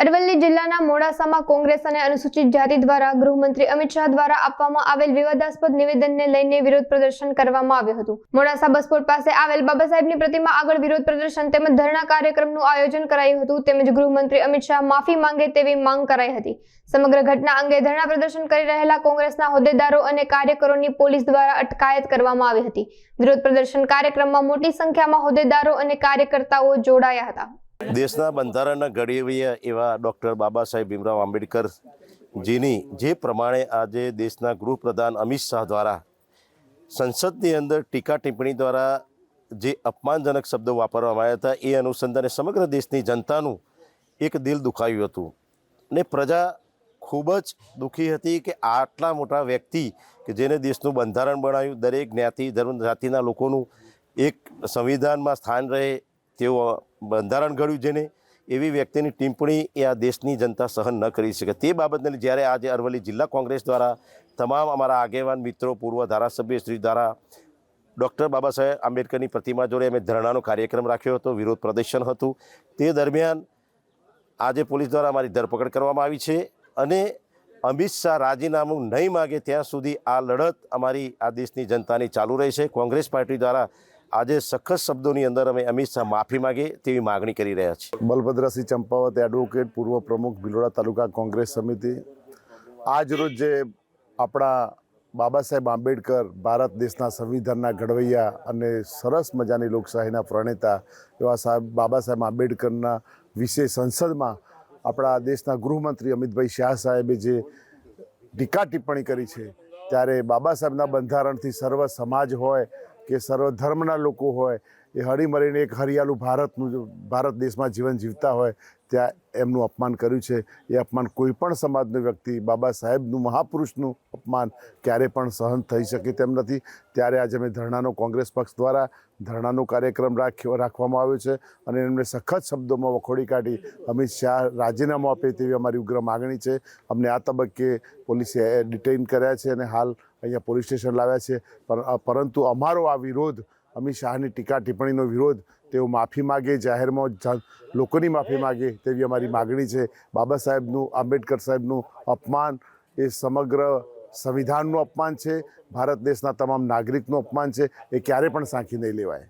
અરવલ્લી જિલ્લાના મોડાસામાં કોંગ્રેસ અને અનુસૂચિત જાતિ દ્વારા ગૃહમંત્રી અમિત શાહ દ્વારા આપવામાં આવેલ વિવાદાસ્પદ નિવેદનને લઈને વિરોધ પ્રદર્શન કરવામાં આવ્યું હતું। મોડાસા બસપોર્ટ પાસે આવેલ બાબા સાહેબની પ્રતિમા આગળ વિરોધ પ્રદર્શન તેમજ ધરણા કાર્યક્રમનું આયોજન કરાયું હતું તેમજ ગૃહમંત્રી અમિત શાહ માફી માંગે તેવી માંગ કરાઈ હતી। સમગ્ર ઘટના અંગે ધરણા પ્રદર્શન કરી રહેલા કોંગ્રેસના હોદ્દેદારો અને કાર્યકરોની પોલીસ દ્વારા અટકાયત કરવામાં આવી હતી। વિરોધ પ્રદર્શન કાર્યક્રમમાં મોટી સંખ્યામાં હોદ્દેદારો અને કાર્યકર્તાઓ જોડાયા હતા। દેશના બંધારણના ઘડવૈયા એવા ડૉક્ટર બાબા સાહેબ ભીમરાવ આંબેડકર જીની જે પ્રમાણે આજે દેશના ગૃહપ્રધાન અમિત શાહ દ્વારા સંસદની અંદર ટીકા ટિપ્પણી દ્વારા જે અપમાનજનક શબ્દો વાપરવામાં આવ્યા હતા એ અનુસંધાને સમગ્ર દેશની જનતાનું એક દિલ દુખાયું હતું ને પ્રજા ખૂબ જ દુઃખી હતી કે આટલા મોટા વ્યક્તિ કે જેને દેશનું બંધારણ બનાવ્યું, દરેક જ્ઞાતિ ધર્મ જાતિના લોકોનું એક સંવિધાનમાં સ્થાન રહે તેઓ બંધારણ ઘડ્યું, જેને એવી વ્યક્તિની ટિપ્પણી એ આ દેશની જનતા સહન ન કરી શકે। તે બાબતને જ્યારે આજે અરવલ્લી જિલ્લા કોંગ્રેસ દ્વારા તમામ અમારા આગેવાન મિત્રો, પૂર્વ ધારાસભ્ય શ્રી દ્વારા ડૉક્ટર બાબા સાહેબ આંબેડકરની પ્રતિમા જોડે અમે ધરણાનો કાર્યક્રમ રાખ્યો હતો, વિરોધ પ્રદર્શન હતું। તે દરમિયાન આજે પોલીસ દ્વારા અમારી ધરપકડ કરવામાં આવી છે અને અમિત શાહ રાજીનામું નહીં માગે ત્યાં સુધી આ લડત અમારી આ દેશની જનતાની ચાલુ રહેશે। કોંગ્રેસ પાર્ટી દ્વારા આજે સખત શબ્દોની અંદર અમે અમિત શાહ માફી માગે તેવી માગણી કરી રહ્યા છીએ। બલભદ્રસિંહ ચંપાવત એડવોકેટ, પૂર્વ પ્રમુખ ભિલોડા તાલુકા કોંગ્રેસ સમિતિ। આજ રોજ જે આપણા બાબા સાહેબ આંબેડકર ભારત દેશના સંવિધાનના ઘડવૈયા અને સરસ મજાની લોકશાહીના પ્રણેતા એવા બાબા સાહેબ આંબેડકરના વિશે સંસદમાં આપણા દેશના ગૃહમંત્રી અમિતભાઈ શાહ સાહેબે જે ટીકા ટિપ્પણી કરી છે, ત્યારે બાબા સાહેબના બંધારણથી સર્વ સમાજ હોય કે સર્વ ધર્મના લોકો હોય એ હળીમળીને એક હરિયાળું ભારત દેશમાં જીવન જીવતા હોય ત્યાં એમનું અપમાન કર્યું છે। એ અપમાન કોઈ પણ સમાજનો વ્યક્તિ બાબા સાહેબનું, મહાપુરુષનું અપમાન ક્યારેય પણ સહન થઈ શકે તેમ નથી। ત્યારે આજે અમે ધરણાનો કોંગ્રેસ પક્ષ દ્વારા ધરણાનો કાર્યક્રમ રાખવામાં આવ્યો છે અને એમને સખત શબ્દોમાં વખોડી કાઢી અમિત શાહ રાજીનામું આપે તેવી અમારી ઉગ્ર માગણી છે। અમને આ તબક્કે પોલીસે ડિટેઇન કર્યા છે અને હાલ અહીંયા પોલીસ સ્ટેશન લાવ્યા છે, પરંતુ અમારો આ વિરોધ, અમિત શાહની ટીકા ટિપ્પણીનો વિરોધ, તેઓ માફી માગે, જાહેરમાં લોકોની માફી માગે તેવી અમારી માગણી છે। બાબા સાહેબનું, આંબેડકર સાહેબનું અપમાન એ સમગ્ર સંવિધાનનું અપમાન છે, ભારત દેશના તમામ નાગરિકનું અપમાન છે, એ ક્યારે પણ સાંખી નહીં લેવાય।